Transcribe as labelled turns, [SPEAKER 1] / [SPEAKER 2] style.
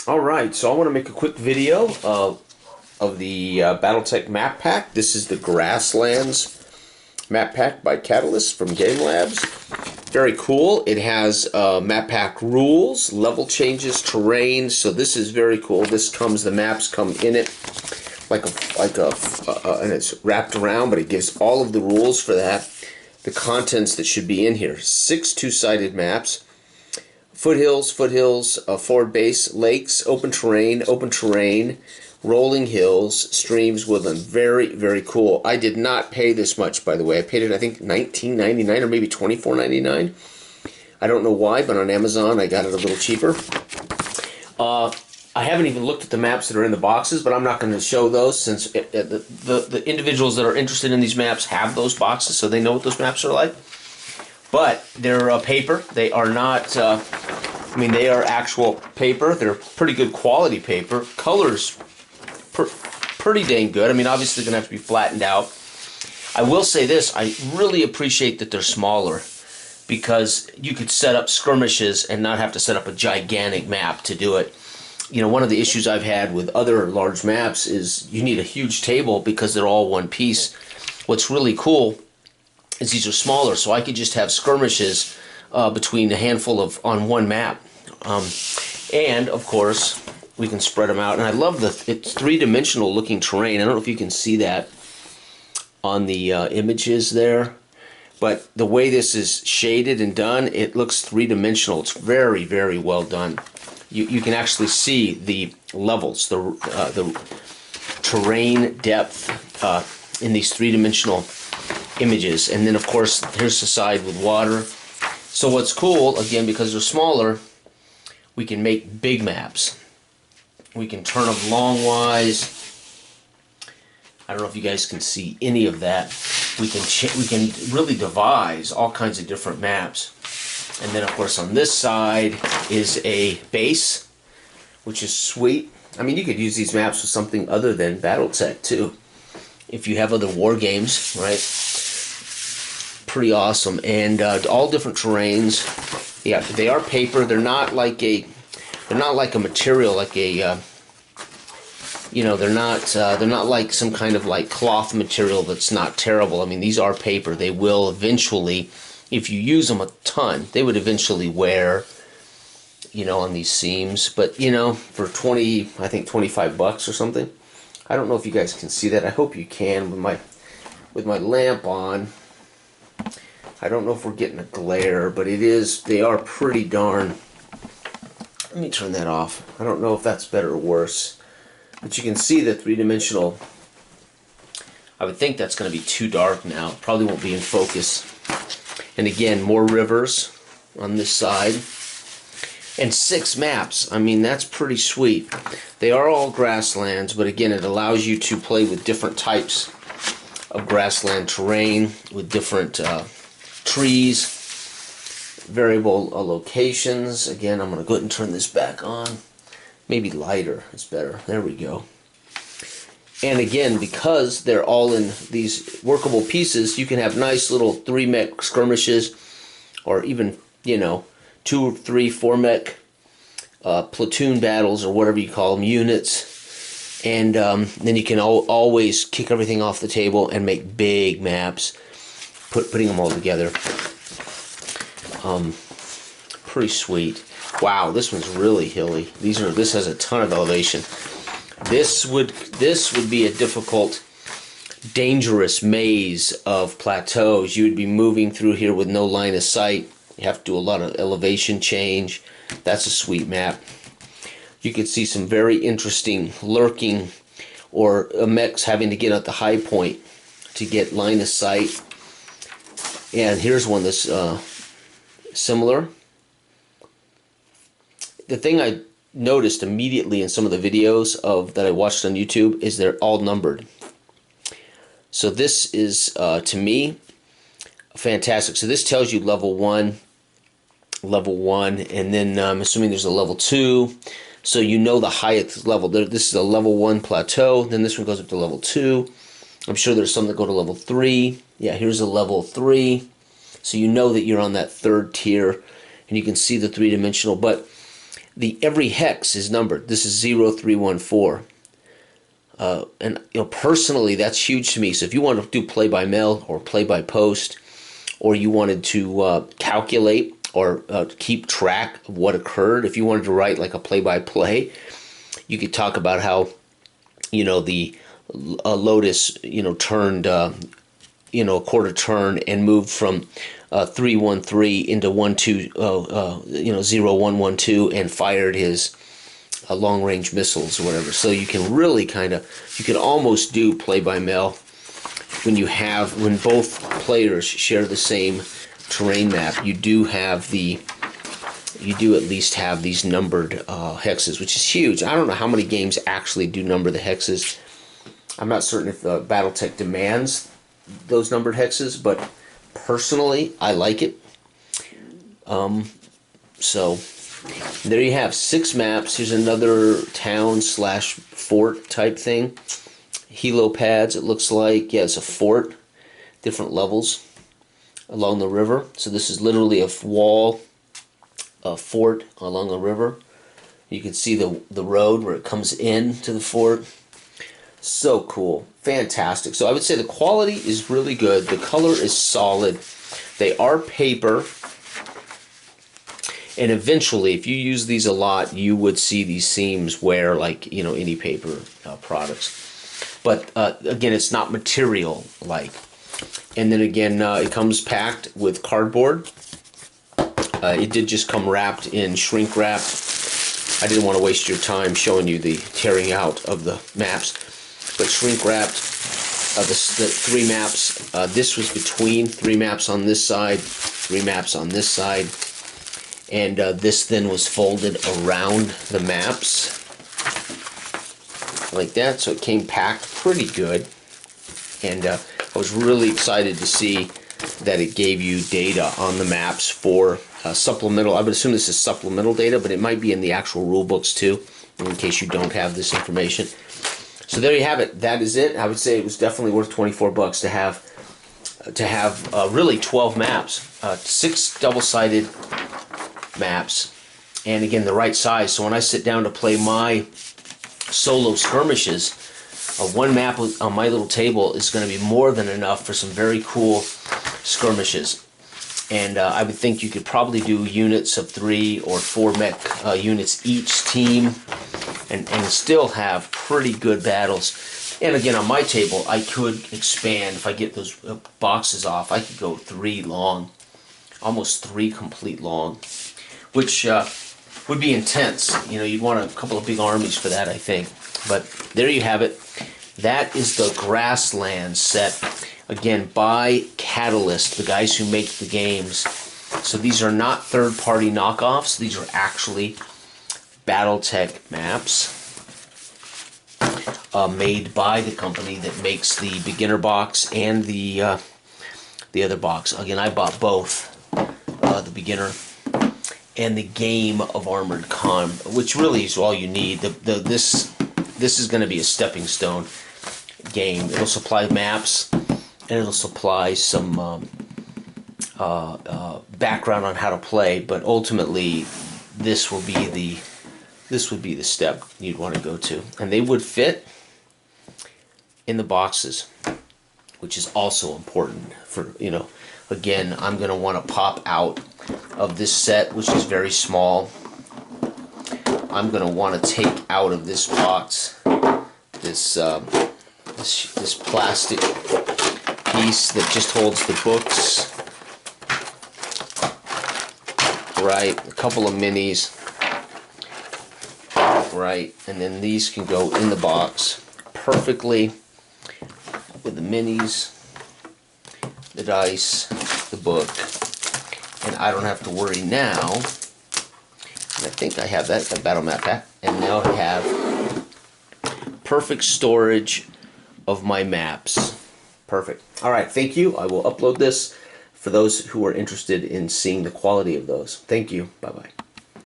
[SPEAKER 1] Alright, so I want to make a quick video of the BattleTech map pack. This is the Grasslands map pack by Catalyst from Game Labs. Very cool. It has map pack rules, level changes, terrain. So this is very cool. The maps come in it and it's wrapped around, but it gives all of the rules for that. The contents that should be in here. 6 two-sided maps. Foothills, forward base, lakes, open terrain, rolling hills, streams, woodland. Very, very cool. I did not pay this much, by the way. I paid it, I think, $19.99 or maybe $24.99. I don't know why, but on Amazon I got it a little cheaper. I haven't even looked at the maps that are in the boxes, but I'm not going to show those since the individuals that are interested in these maps have those boxes, so they know what those maps are like. But they're paper. They are not, they are actual paper. They're pretty good quality paper. Colors, pretty dang good. Obviously they're going to have to be flattened out. I will say this, I really appreciate that they're smaller because you could set up skirmishes and not have to set up a gigantic map to do it. You know, one of the issues I've had with other large maps is you need a huge table because they're all one piece. What's really cool is these are smaller, so I could just have skirmishes between a handful on one map. And, of course, we can spread them out. And I love it's three-dimensional looking terrain. I don't know if you can see that on the images there. But the way this is shaded and done, it looks three-dimensional. It's very, very well done. You can actually see the levels, the terrain depth in these three-dimensional images. And then, of course, here's the side with water. So what's cool, again, because they're smaller, we can make big maps. We can turn them longwise. I don't know if you guys can see any of that. We can really devise all kinds of different maps. And then, of course, on this side is a base, which is sweet. You could use these maps for something other than BattleTech, too. If you have other war games, right? Pretty awesome. And all different terrains. Yeah, they are paper. They're not like a material, like a, they're not like some kind of like cloth material that's not terrible. These are paper. They will eventually, if you use them a ton, they would eventually wear, on these seams. But, for I think $25 or something. I don't know if you guys can see that. I hope you can with my lamp on. I don't know if we're getting a glare, but they are pretty darn. Let me turn that off. I don't know if that's better or worse. But you can see the three-dimensional. I would think that's going to be too dark now. Probably won't be in focus. And again, more rivers on this side. And 6 maps. That's pretty sweet. They are all grasslands, but again, it allows you to play with different types of grassland terrain, with different trees, variable locations. Again, I'm going to go ahead and turn this back on. Maybe lighter is better. There we go. And again, because they're all in these workable pieces, you can have nice little 3-mech skirmishes, or even, 2, 3, 4-mech platoon battles, or whatever you call them, units. And then you can always kick everything off the table and make big maps, putting them all together. Pretty sweet. Wow, this one's really hilly. This has a ton of elevation. This would be a difficult, dangerous maze of plateaus. You would be moving through here with no line of sight. You have to do a lot of elevation change. That's a sweet map. You can see some very interesting lurking or mechs having to get at the high point to get line of sight. And here's one that's similar. The thing I noticed immediately in some of the videos that I watched on YouTube is they're all numbered. So this is, to me, fantastic. So this tells you level 1, and then I'm assuming there's a level 2. So you know the highest level. This is a level 1 plateau. Then this one goes up to level 2. I'm sure there's some that go to level 3. Yeah, here's a level 3. So you know that you're on that 3rd tier, and you can see the three-dimensional. But every hex is numbered. This is 0314. And personally, that's huge to me. So if you want to do play-by-mail or play-by-post, or you wanted to calculate or keep track of what occurred, if you wanted to write like a play-by-play, you could talk about how, the Lotus, turned, a quarter turn and moved from 313 into 0112 and fired his long-range missiles or whatever. So you can really you can almost do play-by-mail when both players share the same terrain map. You do at least have these numbered hexes, which is huge. I don't know how many games actually do number the hexes. I'm not certain if BattleTech demands those numbered hexes, but personally, I like it. So there you have 6 maps. Here's another town/fort type thing. Helo pads, it looks like. Yeah, it's a fort. Different levels along the river. So this is literally a wall, a fort along the river. You can see the road where it comes in to the fort. So cool. Fantastic. So I would say the quality is really good. The color is solid. They are paper. And eventually, if you use these a lot, you would see these seams wear like, any paper products. But again, it's not material-like. And then again, it comes packed with cardboard. It did just come wrapped in shrink wrap. I didn't want to waste your time showing you the tearing out of the maps. But shrink wrapped, the 3 maps. This was between 3 maps on this side, 3 maps on this side. And this then was folded around the maps like that, so it came packed pretty good. And I was really excited to see that it gave you data on the maps for supplemental. I would assume this is supplemental data, but it might be in the actual rule books too, in case you don't have this information. So there you have it. That is it. I would say it was definitely worth $24 to have really 12 maps, 6 double-sided maps, and again the right size. So when I sit down to play my solo skirmishes, 1 map on my little table is going to be more than enough for some very cool skirmishes. And I would think you could probably do units of 3 or 4 mech units each team, and still have pretty good battles. And again, on my table, I could expand. If I get those boxes off, I could go 3 long, almost 3 complete long, which would be intense. You'd want a couple of big armies for that, I think. But there you have it. That is the Grasslands set. Again, by Catalyst, the guys who make the games. So these are not third-party knockoffs. These are actually BattleTech maps made by the company that makes the beginner box and the other box. Again, I bought both, the beginner and the game of Armored Con, which really is all you need. This is going to be a stepping stone game. It'll supply maps, and it'll supply some background on how to play. But ultimately, this would be the step you'd want to go to, and they would fit in the boxes, which is also important for Again, I'm going to want to pop out of this set, which is very small. I'm going to want to take out of this box this plastic piece that just holds the books. Right, a couple of minis. Right, and then these can go in the box perfectly with the minis, the dice, the book, and I don't have to worry now. And I think I have that battle map pack, and now I have perfect storage of my maps. Perfect. All right, thank you. I will upload this for those who are interested in seeing the quality of those. Thank you. Bye-bye.